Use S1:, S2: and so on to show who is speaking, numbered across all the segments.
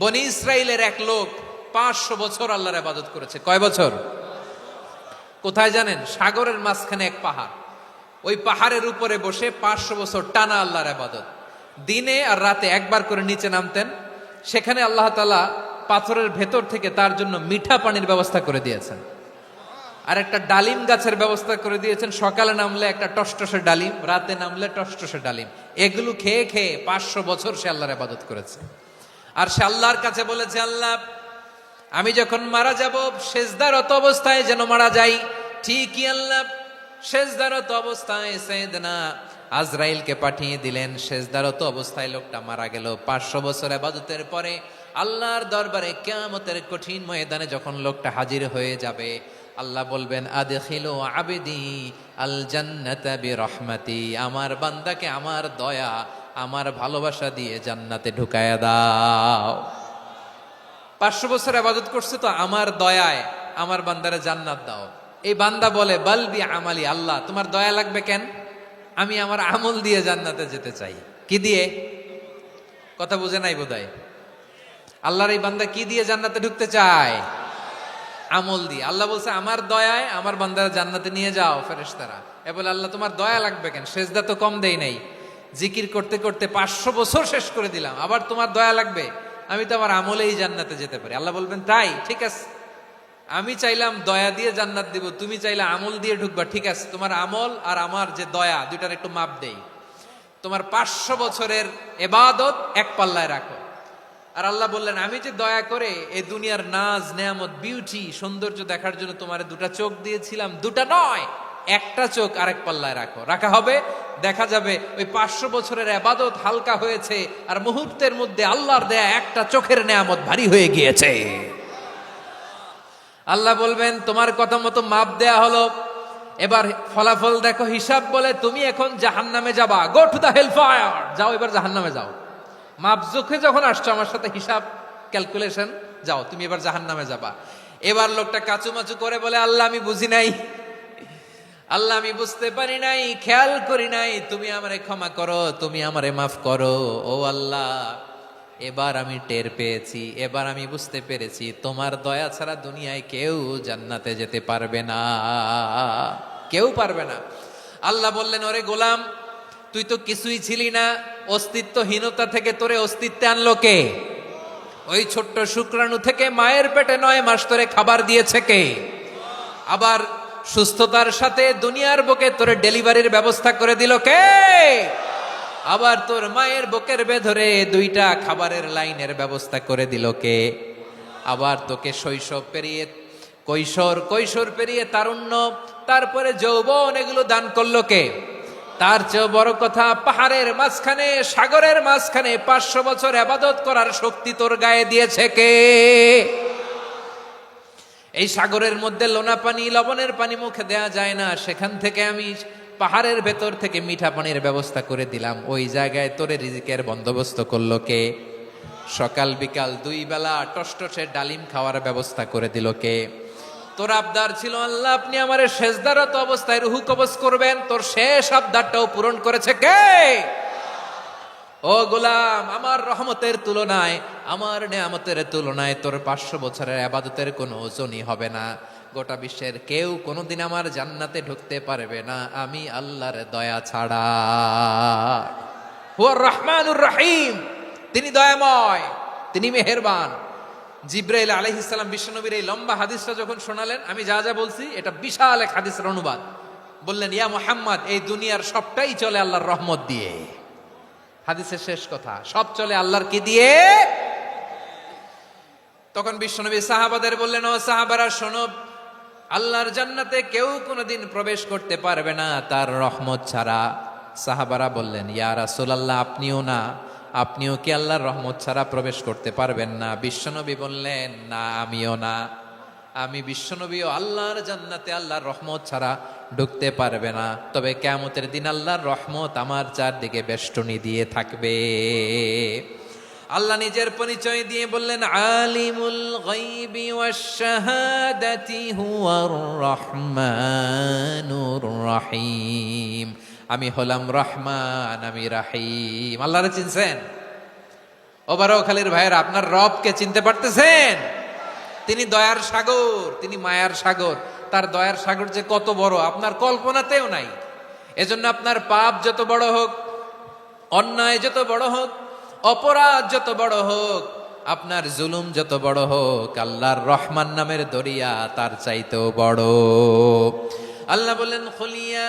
S1: বনি ইসরাইলের এক লোক 500 বছর আল্লাহর ইবাদত করেছে। কয় বছর? কোথায় জানেন? সাগরের মাঝখানে এক পাহাড়, ওই পাহাড়ের উপরে বসে 500 বছর টানা আল্লাহর ইবাদত। দিনে আর রাতে একবার করে নিচে নামতেন। সেখানে আল্লাহ তাআলা পাথরের ভেতর থেকে তার জন্য মিঠা পানির ব্যবস্থা করে দিয়েছেন, আর একটা ডালিম গাছের ব্যবস্থা করে দিয়েছেন। সকালে নামলে একটা টসটসে ডালিম, রাতে নামলে টসটসে ডালিম। এগুলো খেয়ে খেয়ে 500 বছর সে আল্লাহর ইবাদত করেছে। আর সে আল্লাহর কাছে বলেছে, আল্লাহ আমি যখন মারা যাব সেজদারত অবস্থায় যেন মারা যাই। ঠিকই আল্লাহ সেজদারত অবস্থায় সাইয়েদনা আজরাইলকে পাঠিয়ে দিলেন। সেজদারত অবস্থায় লোকটা মারা গেল। 500 বছর ইবাদতের পরে আল্লাহর দরবারে কিয়ামতের কঠিন ময়দানে যখন লোকটা হাজির হয়ে যাবে, আল্লাহ বলবেন, আদখিলু আবদি আল জান্নাতা বিরহমাতি, আমার বান্দাকে আমার দয়া, আমার ভালোবাসা দিয়ে জান্নাতে ঢুকায়া দাও। 500 বছর ইবাদত করছে তো আমার দয়ায় আমার বান্দারে জান্নাত দাও। এই বান্দা বলে, বালবি আমালি, আল্লাহ তোমার দয়া লাগবে কেন? আমি আমার আমল দিয়ে জান্নাতে যেতে চাই। কি দিয়ে? কথা বুঝে নাই বোধহয়। আল্লাহর এই বান্দা কি দিয়ে জান্নাতে ঢুকতে চায়? আমল দিয়ে। আল্লাহ বলছে, আমার দয়ায় আমার বান্দারা জান্নাতে নিয়ে যাও। ফেরেশতারা এ বলে, আল্লাহ তোমার দয়া লাগবে কেন? সেজদা তো কম দেই নাই, জিকির করতে করতে 500 বছর শেষ করে দিলাম, আবার তোমার দয়া লাগবে? আমি তো আমার আমলেই জান্নাতে যেতে পারি। আল্লাহ বলবেন, তাই ঠিক আছে, আমি চাইলাম দয়া দিয়ে জান্নাত দিব, তুমি চাইলে আমল দিয়ে ঢুকবা, ঠিক আছে, তোমার আমল আর আমার যে দয়া দুইটার একটু মাপ দেই। তোমার 500 বছরের ইবাদত এক পাল্লায় রাখো। আর আল্লাহ বললেন, আমি যে দয়া করে এই দুনিয়ার নাজ নেয়ামত বিউটি সৌন্দর্য দেখার জন্য তোমার দুটা চোখ দিয়েছিলাম, দুটা নয় একটা চোখ আরেক পাল্লায় রাখো। রাখা হবে, দেখা যাবে ওই 500 বছরের ইবাদত হালকা হয়েছে, আর মুহূর্তের মধ্যে আল্লাহর দেয়া একটা চোখের নেয়ামত ভারী হয়ে গিয়েছে। আল্লাহ বলবেন, তোমার কথা মতো মাপ দেয়া হলো, এবার ফলাফল দেখো, হিসাব বলে তুমি এখন জাহান্নামে যাবা। Go to the hell fire, যাও এবার জাহান্নামে যাও। মাপ চোখে যখন আসছো আমার সাথে হিসাব ক্যালকুলেশন, যাও তুমি এবার জাহান্নামে যাবা। এবার লোকটা কাচুমাচু করে বলে, আল্লাহ আমি বুঝি নাই, আল্লাহ আমি বুঝতে পারি নাই, খেয়াল করি নাই, তুমি আমারে ক্ষমা করো, তুমি আমারে মাফ করো। ও আল্লাহ, এবার আমি টের পেয়েছি, এবার আমি বুঝতে পেরেছি, তোমার দয়া ছাড়া দুনিয়ায় কেউ জান্নাতে যেতে পারবে না, কেউ পারবে না। আল্লাহ বললেন, ওরে গোলাম, তুই তো কিছুই ছিলি না, অস্তিত্বহীনতা থেকে তোরে অস্তিত্বে আনলো কে? ওই ছোট্ট শুক্রাণু থেকে মায়ের পেটে 9 মাস ধরে খাবার দিয়েছে কে? আবার সুস্থতার সাথে দুনিয়ার বুকে তোরে ডেলিভারির ব্যবস্থা করে দিল কে? আবার তোর মায়ের বুকের ভেতরে 2টা খাবারের লাইনের ব্যবস্থা করে দিল কে? আবার তোকে শৈশব পেরিয়ে কৈশোর পেরিয়ে তারুণ্য, তারপরে যৌবন, এগুলো দান করলো কে? তার চেয়ে বড় কথা, পাহাড়ের মাঝখানে সাগরের মাঝখানে 500 বছর ইবাদত করার শক্তি তোর গায়ে দিয়েছে কে? এই সাগরের মধ্যে লোনা পানি, লবণের পানি মুখে দেয়া যায় না, সেখান থেকে আমি পাহাড়ের ভেতর থেকে মিঠা পানির ব্যবস্থা করে দিলাম। ওই জায়গায় তোরে রিজিকের বন্দোবস্ত করলো কে? সকাল বিকাল 2 বেলা টসটসে ডালিম খাওয়ার ব্যবস্থা করে দিল কে? তোর আবদার ছিল, আল্লাহ আপনি আমারে সেজদারত অবস্থায় রুহু কবজ করবেন, তোর শেষ আবদারটাও পূরণ করেছে কে? ও গোলাম, আমার রহমতের তুলনায়, আমার নেয়ামতের তুলনায় তোর 500 বছরের ইবাদতের কোনো ওজনই হবে না। গোটা বিশ্বের কেউ কোনোদিন আমার জান্নাতে ঢুকতে পারবে না আমি আল্লাহর দয়া ছাড়া। হুয়ার রহমানুর রহিম, তিনি দয়াময়, তিনি মেহেরবান। জিব্রাইল আলাইহিস সালাম বিশ্বনবীর এই লম্বা হাদিসটা যখন শোনালেন, আমি যা যা বলছি এটা বিশাল এক হাদিসের অনুবাদ। বললেন, ইয়া মুহাম্মদ, এই দুনিয়ার সবটাই চলে আল্লাহর রহমত দিয়ে। হাদিসের শেষ কথা, সব চলে আল্লাহর কি দিয়ে? তখন বিশ্বনবী সাহাবাদের বললেন, ও সাহাবারা শোনো, আল্লাহর জান্নাতে কেউ কোনোদিন প্রবেশ করতে পারবে না তার রহমত ছাড়া। সাহাবারা বললেন, ইয়া রাসূলুল্লাহ, আপনিও না, আপনিও কি আল্লাহর রহমত ছাড়া প্রবেশ করতে পারবেন না? বিশ্বনবী বললেন, না আমিও না, আমি বিশ্বনবীও আল্লাহর জান্নাতে আল্লাহর রহমত ছাড়া ঢুকতে পারবে না। তবে কিয়ামতের দিন আল্লাহর রহমত আমার চারদিকে বেষ্টনী দিয়ে থাকবে। আল্লাহ নিজের পরিচয় দিয়ে বললেন, আলিমুল গায়বি ওয়াশ শাহাদাতি হুয়ার রহমানুর রহিম, আমি হলাম রহমান, আমি রাহিম। আল্লাহরে চিনছেন? ও বারোখালীর ভাইয়েরা, আপনার রবকে চিনতে পারতেছেন? তিনি দয়ার সাগর, তিনি মায়ার সাগর। তার দয়ার সাগর যে কত বড় আপনার কল্পনাতেও নাই। এজন্য আপনার পাপ যত বড় হোক, অন্যায় যত বড় হোক, অপরাধ যত বড় হোক, আপনার জুলুম যত বড় হোক, আল্লাহর রহমান নামের দরিয়া তার চাইতেও বড়। আল্লাহ বলেন, খুলিয়া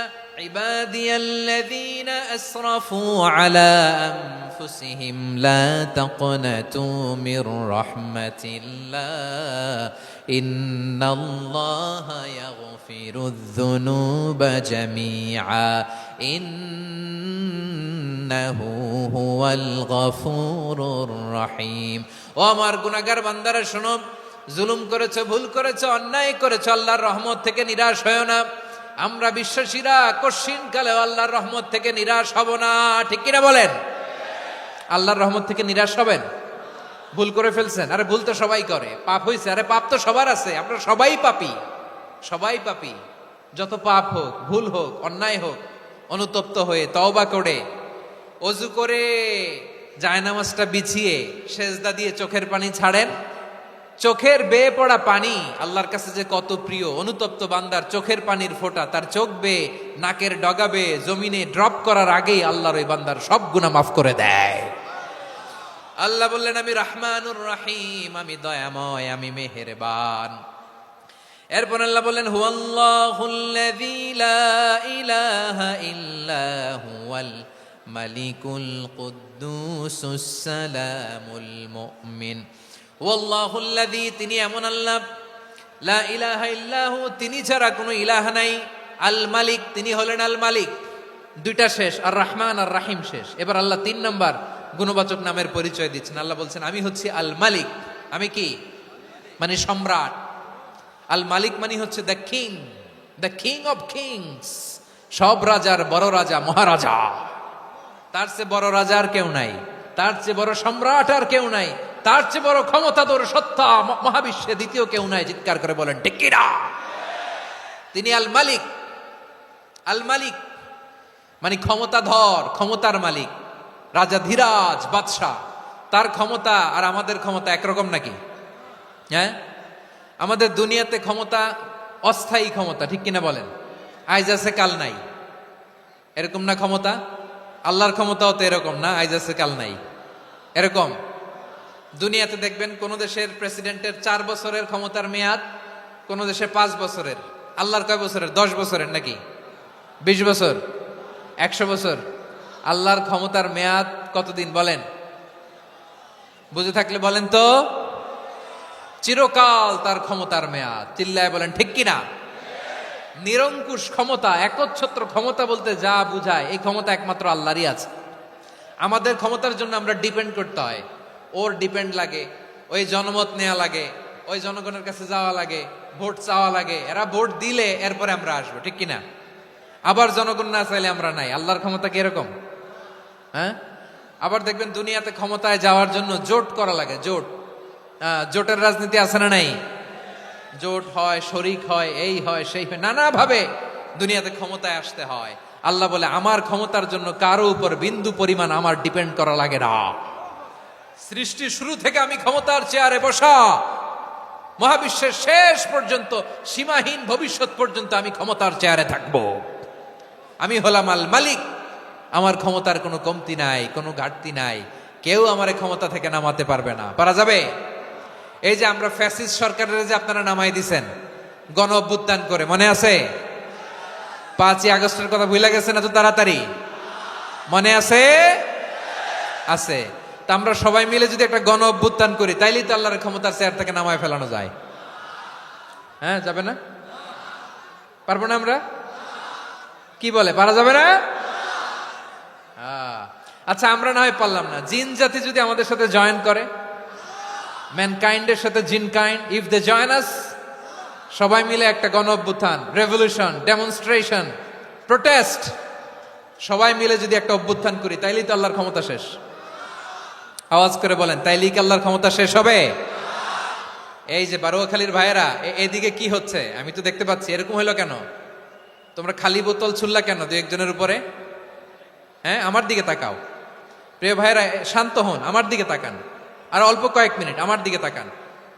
S1: ইবাদিয়াল্লাযীনা আসরাফু আলা আনফুসিহিম লা তাকনাতু মির রাহমাতিল্লাহ ইন্নাল্লাহা ইয়াগফিরুয যুনুবা জামিআ ইন্নাহু হুয়াল গফুরুর রহিম। ও আমার গুনাহগার বান্দারা শোনো, জুলুম করেছো, ভুল করেছো, অন্যায় করেছো, আল্লাহর রহমত থেকে নিরাশ হয়ো না। আমরা বিশ্বাসীরা কশিন কালে আল্লাহর রহমত থেকে নিরাশ হব না, ঠিক কিনা বলেন? আল্লাহর রহমত থেকে নিরাশ হবেন? ভুল করে ফেলছেন, আরে ভুল তো সবাই করে। পাপ হয়েছে, আরে পাপ তো সবার আছে, আমরা সবাই পাপী, সবাই পাপী। যত পাপ হোক, ভুল হোক, অন্যায় হোক, অনুতপ্ত হয়ে তওবা করে, ওযু করে, জায়নামাজটা বিছিয়ে সেজদা দিয়ে চোখের পানি ছাড়েন। চোখের বেয়ে পড়া পানি আল্লাহর কাছে যে কত প্রিয়। অনুতপ্ত বান্দার চোখের পানির ফোঁটা তার চোখ বেয়ে, নাকের ডগা বেয়ে জমিনে ড্রপ করার আগেই আল্লাহর ওই বান্দার সব গুনাহ মাফ করে দেয়। আল্লাহ বললেন, আমি রহমানুর রহিম, আমি দয়াময়, আমি মেহেরবান। এরপর আল্লাহ বললেন, হুয়াল্লাহুল্লাযী লা ইলাহা ইল্লা হুয়াল মালিকুল কুদ্দুসুস সালামুল মুমিন। ওয়াল্লাহুল্লাযী, তিনি এমন আল্লাহ, লা ইলাহা ইল্লাহু, তিনি ছাড়া কোনো ইলাহ নাই। আল মালিক, তিনি হলেন আল মালিক। দুইটা শেষ, আর রহমান আর রাহিম শেষ। এবার আল্লাহ 3 নাম্বার গুণবাচক নামের পরিচয় দিচ্ছেন। আল্লাহ বলছেন, আমি হচ্ছি আল মালিক। আমি কি? মানে সম্রাট। আল মালিক মানে হচ্ছে the king, the king of kings. সব রাজার বড় রাজা, মহারাজা। তার চেয়ে বড় রাজা আর কেউ নাই, তার চেয়ে বড় সম্রাট আর কেউ নাই, তার চেয়ে বড় ক্ষমতাধর সত্তা মহাবিশ্বে দ্বিতীয় কেউ নাই। চিৎকার করে বলেন ঠিক কিনা? তিনি আল মালিক। আল মালিক মানে ক্ষমতাধর, ক্ষমতার মালিক, রাজা ধীরাজ বাদশাহ। তার ক্ষমতা আর আমাদের ক্ষমতা একরকম নাকি? হ্যাঁ, আমাদের দুনিয়াতে ক্ষমতা অস্থায়ী ক্ষমতা, ঠিক কিনা বলেন? আইজ আছে কাল নাই, এরকম না ক্ষমতা? আল্লাহর ক্ষমতাও তো এরকম না, আইজ আছে কাল নাই এরকম। দুনিয়াতে দেখবেন কোন দেশের প্রেসিডেন্টের 4 বছরের ক্ষমতার মেয়াদ, কোন দেশে 5 বছরের। আল্লাহর কয় বছরের? 10 বছরের নাকি 20 বছর, 100 বছর। আল্লাহর ক্ষমতার মেয়াদ কতদিন বলেন? বুঝে থাকলে বলেন তো। চিরকাল তার ক্ষমতার মেয়াদ। চিল্লায় বলেন ঠিক কিনা? নিরঙ্কুশ ক্ষমতা, একচ্ছত্র ক্ষমতা বলতে যা বুঝায়, এই ক্ষমতা একমাত্র আল্লাহরই আছে। আমাদের ক্ষমতার জন্য আমরা ডিপেন্ড করতে হয়, ওর ডিপেন্ড লাগে, ওই জনমত নেওয়া লাগে, ওই জনগণের কাছে যাওয়া লাগে, ভোট চাওয়া লাগে। এরা ভোট দিলে এরপরে আমরা আসবো, ঠিক কিনা? আবার জনগণ না চাইলে আমরা নাই। আল্লাহর ক্ষমতা কি এরকম? হ্যাঁ, আবার দেখবেন দুনিয়াতে ক্ষমতায় যাওয়ার জন্য জোট করা লাগে। জোট, জোটের রাজনীতি আছে না নাই? জোট হয়, শরিক হয়, এই হয়, সেই হয়, নানাভাবে দুনিয়াতে ক্ষমতায় আসতে হয়। আল্লাহ বলে, আমার ক্ষমতার জন্য কারো উপর বিন্দু পরিমাণ আমার ডিপেন্ড করা লাগে না। সৃষ্টি শুরু থেকে আমি ক্ষমতার চেয়ারে বসা, মহাবিশ্বের শেষ পর্যন্ত, সীমাহীন ভবিষ্যৎ পর্যন্ত আমি ক্ষমতার চেয়ারে থাকব। আমি হলাম আল মালিক। আমার ক্ষমতার কোনো কমতি নাই, কোনো ঘাটতি নাই। কেউ আমার ক্ষমতা থেকে নামাতে পারবে না। পারা যাবে? এই যে আমরা ফ্যাসিস্ট সরকারের যে আপনারা নামাই দিছেন গণ অভ্যুত্থান করে, মনে আছে? 5ই আগস্টের কথা ভুলে গেছেন এত তাড়াতাড়ি? মনে আছে? আছে। তা আমরা সবাই মিলে যদি একটা গণ অভ্যুত্থান করি, তাইলেই তো আল্লাহর ক্ষমতার চেয়ার থেকে নামায় ফেলানো যায়। হ্যাঁ, যাবে না? পারবো না আমরা? কি বলে, পারা যাবে না? আচ্ছা, আমরা না হয় পারলাম না, জিন জাতি যদি আমাদের সাথে জয়েন করে, ম্যানকাইন্ডের সাথে জিনকাইন্ড, ইফ দে জয়েন আস, সবাই মিলে একটা গণ অভ্যুত্থান, রেভলিউশন, ডেমনস্ট্রেশন, প্রোটেস্ট, সবাই মিলে যদি একটা অভ্যুত্থান করি, তাইলেই তো আল্লাহর ক্ষমতা শেষ। আওয়াজ করে বলেন, তাইলেই কি আল্লাহর ক্ষমতা শেষ হবে? এই যে বারোয়াখালীর ভাইয়েরা, এদিকে কি হচ্ছে আমি তো দেখতে পাচ্ছি। এরকম হলো কেন? তোমরা খালি বোতল ছুড়লা কেন 2-1 উপরে? হ্যাঁ, আমার দিকে তাকাও। প্রিয় ভাইয়েরা, শান্ত হন, আমার দিকে তাকান। আর অল্প কয়েক মিনিট আমার দিকে তাকান,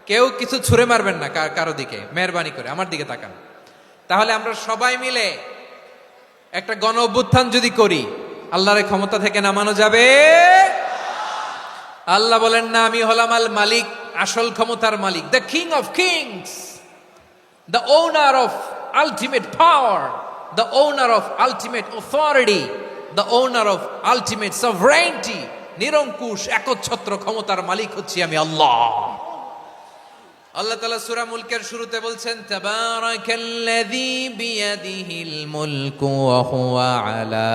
S1: কেউ কিছু ছুঁড়ে মারবেন না কারো দিকে, মেহরবানি করে আমার দিকে তাকান। তাহলে আমরা সবাই মিলে একটা গণ অভ্যুত্থান যদি করি, আল্লাহর ক্ষমতা থেকে নামানো যাবে। আল্লাহ বলেন না, আমি হলাম আল মালিক, আসল ক্ষমতার মালিক, the king of kings, the owner of ultimate power, the owner of ultimate authority, the owner of ultimate sovereignty. নিরঙ্কুশ একচ্ছত্র ক্ষমতার মালিক হচ্ছি আমি আল্লাহ। আল্লাহ তাআলা সূরা মুলকের শুরুতে বলছেন, তাবারাকাল্লাযী বিয়াদিহিল মুলকু ওয়া হুয়া আলা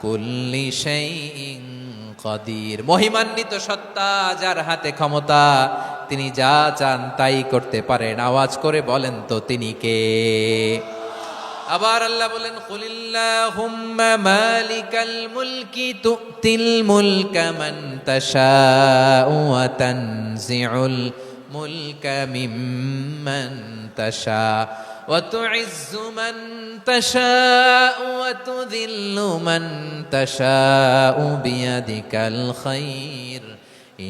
S1: কুল্লি শাইইন কাদির। মহিমান্বিত সত্তা, যার হাতে ক্ষমতা, তিনি যা চান তাই করতে পারেন। আওয়াজ করে বলেন তো তিনি কে? আবার আল্লাহ বলেন, কুলিল্লাহুম্মা মালিকাল মুলকি তুতিল মুলকা মান তাশাউ ওয়া তানজিউল মুলকা মিম্মান তাশা ওয়া তুইজ্জু মান তাশাউ ওয়া তুযিল্লু মান তাশাউ বিয়াদিকাল খায়র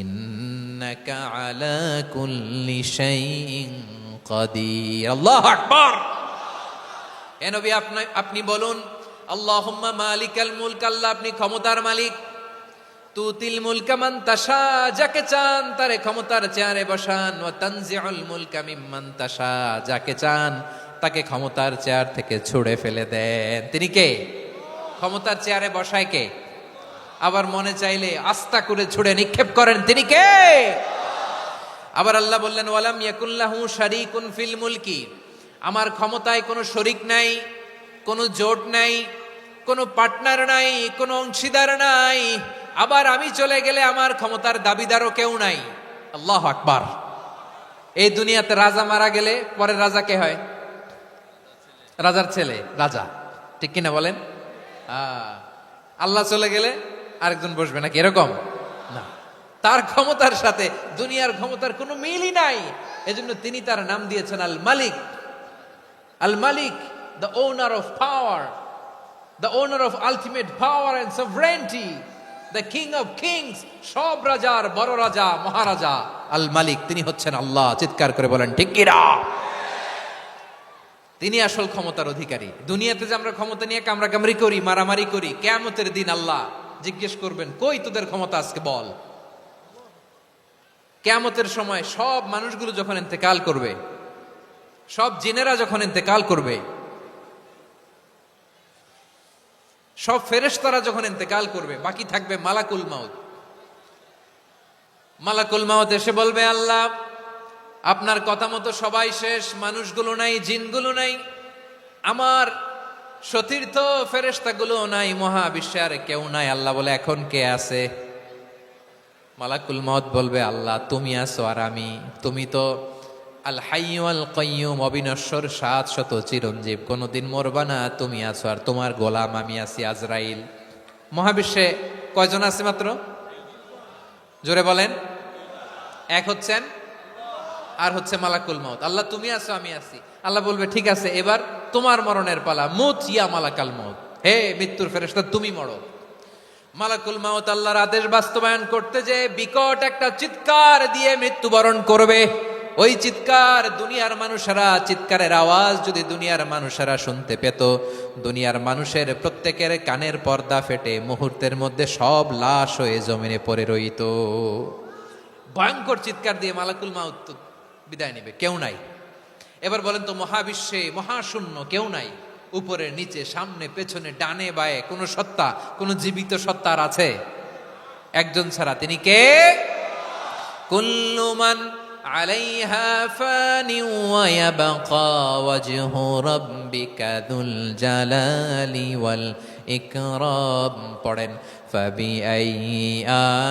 S1: ইন্নাকা আলা কুল্লি শাইইন কাদির। আল্লাহু আকবার। এ নবী, আপনি বলুন, আল্লাহুম্মা মালিকাল মুলক, আল্লাহ আপনি ক্ষমতার মালিক। তুতিল মুলকা মান তাশা, যাকে চান তারে ক্ষমতার চেয়ারে বসান। ওয়া তানজিউল মুলকা মিম্মান তাশা, যাকে চান তাকে ক্ষমতার চেয়ার থেকে ছুঁড়ে ফেলে দেন। তিনি কে? ক্ষমতার চেয়ারে বসায় কে? আবার মনে চাইলে আস্তা করে ছুঁড়ে নিক্ষেপ করেন, তিনি কে? আবার আল্লাহ বললেন, ওয়ালাম ইয়াকুল্লাহু শারীকুন ফিল মুলকি, আমার ক্ষমতায় কোনো শরিক নাই, কোনো জোট নাই, কোনো পার্টনার নাই, কোনো অংশীদার নাই। আবার আমি চলে গেলে আমার ক্ষমতার দাবিদারও কেউ নাই। আল্লাহু আকবার। এই দুনিয়াতে রাজা মারা গেলে পরের রাজা কে হয়? রাজার ছেলে রাজা, ঠিক কিনা বলেন? আল্লাহ চলে গেলে আরেকজন বসবে নাকি? এরকম না, তার ক্ষমতার সাথে দুনিয়ার ক্ষমতার কোনো মিলই নাই। এজন্য তিনি তার নাম দিয়েছেন আল মালিক। আল মালিক, the owner of power, the owner of ultimate power and sovereignty, the king of kings, সব রাজার বড় রাজা, মহারাজা আল মালিক, তিনি হচ্ছেন আল্লাহ। চিৎকার করে বলেন ঠিক কিনা? তিনি আসল ক্ষমতার অধিকারী। দুনিয়াতে যে আমরা ক্ষমতা নিয়ে কামড়াকামড়ি করি, মারামারি করি, কিয়ামতের দিন আল্লাহ জিজ্ঞেস করবেন, কই তোদের ক্ষমতা আজকে বল। কিয়ামতের সময় সব মানুষগুলো যখন ইন্তেকাল করবে, সব জিনেরা যখন ইন্তেকাল করবে, সব ফেরেশতারা যখন ইন্তেকাল করবে, বাকি থাকবে মালাকুল মাউত। মালাকুল মাউত এসে বলবে, আল্লাহ আপনার কথা মতো সবাই শেষ, মানুষগুলো নাই, জিনগুলো নাই, আমার সতীর্থ ফেরেশতাগুলো নাই, মহাবিশ্বে আর কেউ নাই। আল্লাহ বলে, এখন কে আছে? মালাকুল মাউত বলবে, আল্লাহ তুমি আছো আর আমি। তুমি তো আল হাইয়্যু আল কাইয়্যুম, অবিনশ্বর, শাশ্বত, চিরঞ্জীব, কোনদিন মরবা না, তুমি আছো আর তোমার গোলাম আমি আছি আজরাইল। মহাবিশ্বে কয়জন আছে মাত্র? জোরে বলেন। এক হচ্ছেন আর হচ্ছে মালাকুল মাউত। আল্লাহ তুমি আছো আমি আছি। আল্লাহ বলবে, ঠিক আছে, এবার তোমার মরণের পালা, মুত ইয়া মালাকাল মাউত, হে মৃত্যুর ফেরেশতা তুমি মরো। মালাকুল মাউত আল্লাহর আদেশ বাস্তবায়ন করতে যে বিকট একটা চিৎকার দিয়ে মৃত্যুবরণ করবে। ওই চিৎকার দুনিয়ার মানুষেরা, চিৎকারের আওয়াজ যদি দুনিয়ার মানুষেরা শুনতে পেত, দুনিয়ার মানুষের প্রত্যেকের কানের পর্দা ফেটে মুহূর্তের মধ্যে সব লাশ হয়ে জমিনে পড়ে রইত। ভয়ঙ্কর চিৎকার দিয়ে মালাকুল মাউত বিদায় নেবে, কেউ নাই। এবার বলেন তো, মহাবিশ্বে মহাশূন্য, কেউ নাই, উপরে নিচে সামনে পেছনে ডানে বায়ে কোনো সত্তা, কোনো জীবিত সত্তার আছে? একজন ছাড়া, তিনি কে? কুল্লু মান আলাইহা ফানি ওয়া ইয়াবকা ওয়াজহু রাব্বিকা যুল জালালি ওয়াল ইকরাম। পড়েন, ফাবিআইয়ি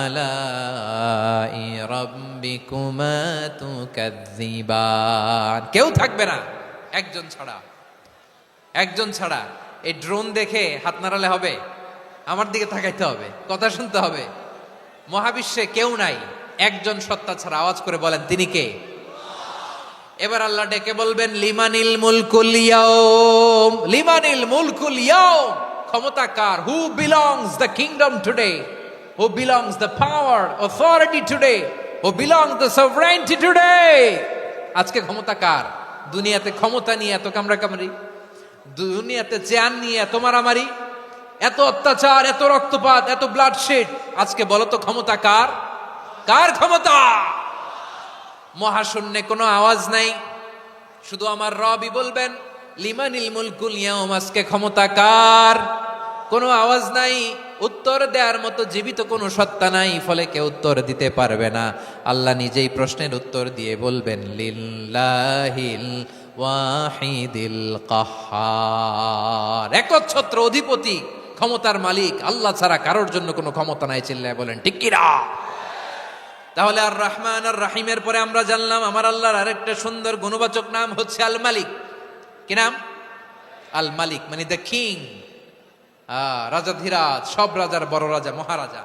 S1: আলাই রাব্বিকুমা তুকাযযিবান। কেউ থাকবে না একজন ছাড়া, একজন ছাড়া। এই ড্রোন দেখে হাত নাড়ালে হবে? আমার দিকে তাকাইতে হবে, কথা শুনতে হবে। মহাবিশ্বে কেউ নাই একজন সত্তা ছাড়া। আওয়াজ করে বলেন, তিনি কে? এবার আল্লাহ ডেকে বলবেন, লিমানিল মুলকুল ইয়াউম, লিমানিল মুলকুল ইয়াউম। ক্ষমতা কার? Who belongs the kingdom today, who belongs the power, authority today, ও বিলং দ্য সভরেনিটি টুডে। আজকে ক্ষমতা কার? দুনিয়াতে ক্ষমতা নিয়ে এত কামড়াকামড়ি, দুনিয়াতে জ্ঞান নিয়ে এত মারামারি, এত অত্যাচার, এত রক্তপাত, এত ব্লাডশেড। আজকে বলো তো ক্ষমতা কার? কার ক্ষমতা? মহাশূন্যে কোনো আওয়াজ নাই, শুধু আমার রবই বলবেন লিমানিল মুলকুল ইয়াউম। আজকে ক্ষমতা কার? কোনো আওয়াজ নাই, উত্তর দেওয়ার মতো জীবিত কোনো সত্তা নাই, ফলে কেউ উত্তর দিতে পারবে না। আল্লাহ নিজেই প্রশ্নের উত্তর দিয়ে বলবেন লিল্লাহিল ওয়াহিদিল কাহ্হার। একচ্ছত্র অধিপতি, ক্ষমতার মালিক আল্লাহ ছাড়া কারোর জন্য কোনো ক্ষমতা নাই। চিল্লায় বলেন ঠিক কিনা? তাহলে আর রহমান আর রাহিমের পরে আমরা জানলাম আমার আল্লাহর আরেকটা সুন্দর গুণবাচক নাম হচ্ছে আল মালিক। কি নাম? আল মালিক, মানে দ্য কিং, রাজাধিরাজ, সব রাজার বড় রাজা, মহারাজা।